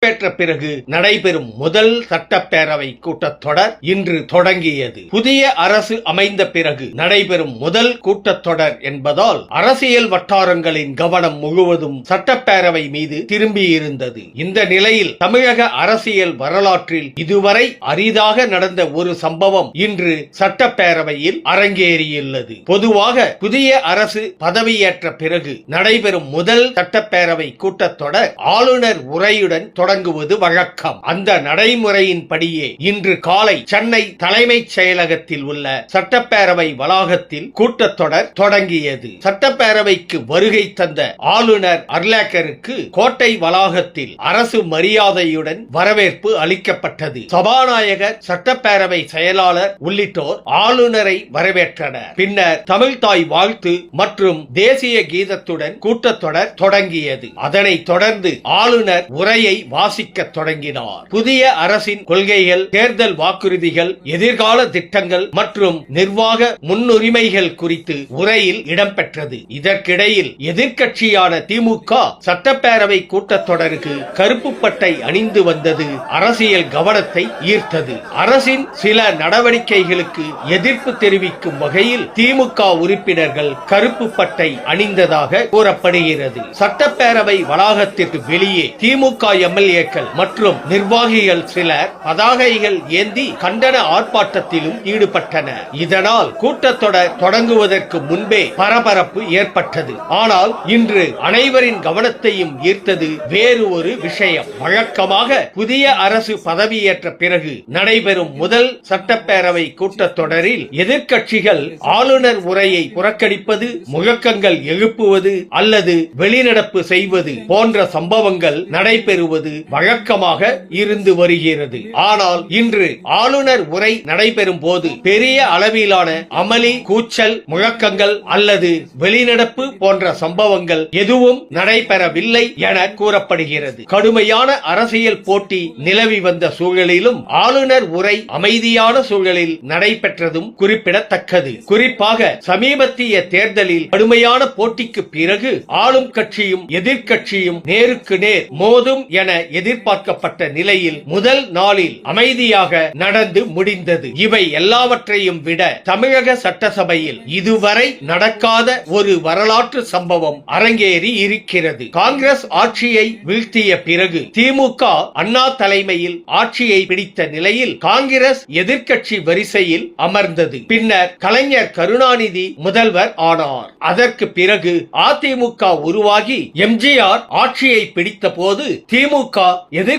பொறுப்பேற்ற பிறகு நடைபெறும் முதல் சட்டப்பேரவை கூட்டத்தொடர் இன்று தொடங்கியது. புதிய அரசு அமைந்த பிறகு நடைபெறும் முதல் கூட்டத்தொடர் என்பதால் அரசியல் வட்டாரங்களின் கவனம் முழுவதும் சட்டப்பேரவை மீது திரும்பியிருந்தது. இந்த நிலையில் தமிழக அரசியல் வரலாற்றில் இதுவரை அரிதாக நடந்த ஒரு சம்பவம் இன்று சட்டப்பேரவையில் அரங்கேறியுள்ளது. பொதுவாக புதிய அரசு பதவியேற்ற பிறகு நடைபெறும் முதல் சட்டப்பேரவை கூட்டத்தொடர் ஆளுநர் உரையுடன் தொடங்குவது வழக்கம். அந்த நடைமுறையின்படியே இன்று காலை சென்னை தலைமைச் செயலகத்தில் உள்ள சட்டப்பேரவை வளாகத்தில் கூட்டத்தொடர் தொடங்கியது. சட்டப்பேரவைக்கு வருகை தந்த ஆளுநர் அர்லேக்கருக்கு கோட்டை வளாகத்தில் அரசு மரியாதையுடன் வரவேற்பு அளிக்கப்பட்டது. சபாநாயகர், சட்டப்பேரவை செயலாளர் உள்ளிட்டோர் ஆளுநரை வரவேற்றனர். பின்னர் தமிழ்தாய் வாழ்த்து மற்றும் தேசிய கீதத்துடன் கூட்டத்தொடர் தொடங்கியது. அதனைத் தொடர்ந்து ஆளுநர் உரையை வாசிக்க தொடங்கினார். புதிய அரசின் கொள்கைகள், தேர்தல் வாக்குறுதிகள், எதிர்கால திட்டங்கள் மற்றும் நிர்வாக முன்னுரிமைகள் குறித்து உரையில் இடம்பெற்றது. இதற்கிடையில் எதிர்க்கட்சியான திமுக சட்டப்பேரவை கூட்டத்தொடருக்கு கருப்பு பட்டை அணிந்து வந்தது அரசியல் கவனத்தை ஈர்த்தது. அரசின் சில நடவடிக்கைகளுக்கு எதிர்ப்பு தெரிவிக்கும் வகையில் திமுக உறுப்பினர்கள் கருப்பு பட்டை அணிந்ததாக கூறப்படுகிறது. சட்டப்பேரவை வளாகத்திற்கு வெளியே திமுக எம்எல்ஏக்கள் மற்றும் நிர்வாகிகள் சிலர் பதாகைகள் ஏந்தி கண்டன ஆர்ப்பாட்டத்திலும் ஈடுபட்டனர். இதனால் கூட்டத்தொடர் தொடங்குவதற்கு முன்பே பரபரப்பு ஏற்பட்டது. ஆனால் இன்று அனைவரின் கவனத்தையும் ஈர்த்தது வேறு ஒரு விஷயம். வழக்கமாக புதிய அரசு பதவியேற்ற பிறகு நடைபெறும் முதல் சட்டப்பேரவை கூட்டத்தொடரில் எதிர்க்கட்சிகள் ஆளுநர் உரையை புறக்கணிப்பது, முழக்கங்கள் எழுப்புவது அல்லது வெளிநடப்பு செய்வது போன்ற சம்பவங்கள் நடைபெறுவது வழக்கமாக இருந்து வருகிறது. ஆனால் இன்று ஆளுநர் உரை நடைபெறும் போது பெரிய அளவிலான அமளி, கூச்சல், முழக்கங்கள் அல்லது வெளிநடப்பு போன்ற சம்பவங்கள் எதுவும் நடைபெறவில்லை என கூறப்படுகிறது. கடுமையான அரசியல் போட்டி நிலவி வந்த சூழலிலும் ஆளுநர் உரை அமைதியான சூழலில் நடைபெற்றதும் குறிப்பிடத்தக்கது. குறிப்பாக சமீபத்திய தேர்தலில் கடுமையான போட்டிக்கு பிறகு ஆளும் கட்சியும் எதிர்க்கட்சியும் நேருக்கு நேர் மோதும் என எதிர்பார்க்கப்பட்ட நிலையில் முதல் நாளில் அமைதியாக நடந்து முடிந்தது. இவை எல்லாவற்றையும் விட தமிழக சட்டசபையில் இதுவரை நடக்காத ஒரு வரலாற்று சம்பவம் அரங்கேறி இருக்கிறது. காங்கிரஸ் ஆட்சியை வீழ்த்திய பிறகு திமுக அண்ணா தலைமையில் ஆட்சியை பிடித்த நிலையில் காங்கிரஸ் எதிர்க்கட்சி வரிசையில் அமர்ந்தது. பின்னர் கலைஞர் கருணாநிதி முதல்வர் ஆனார். அதற்கு பிறகு அதிமுக உருவாகி எம்ஜிஆர் ஆட்சியை பிடித்த போது திமுக எதிர்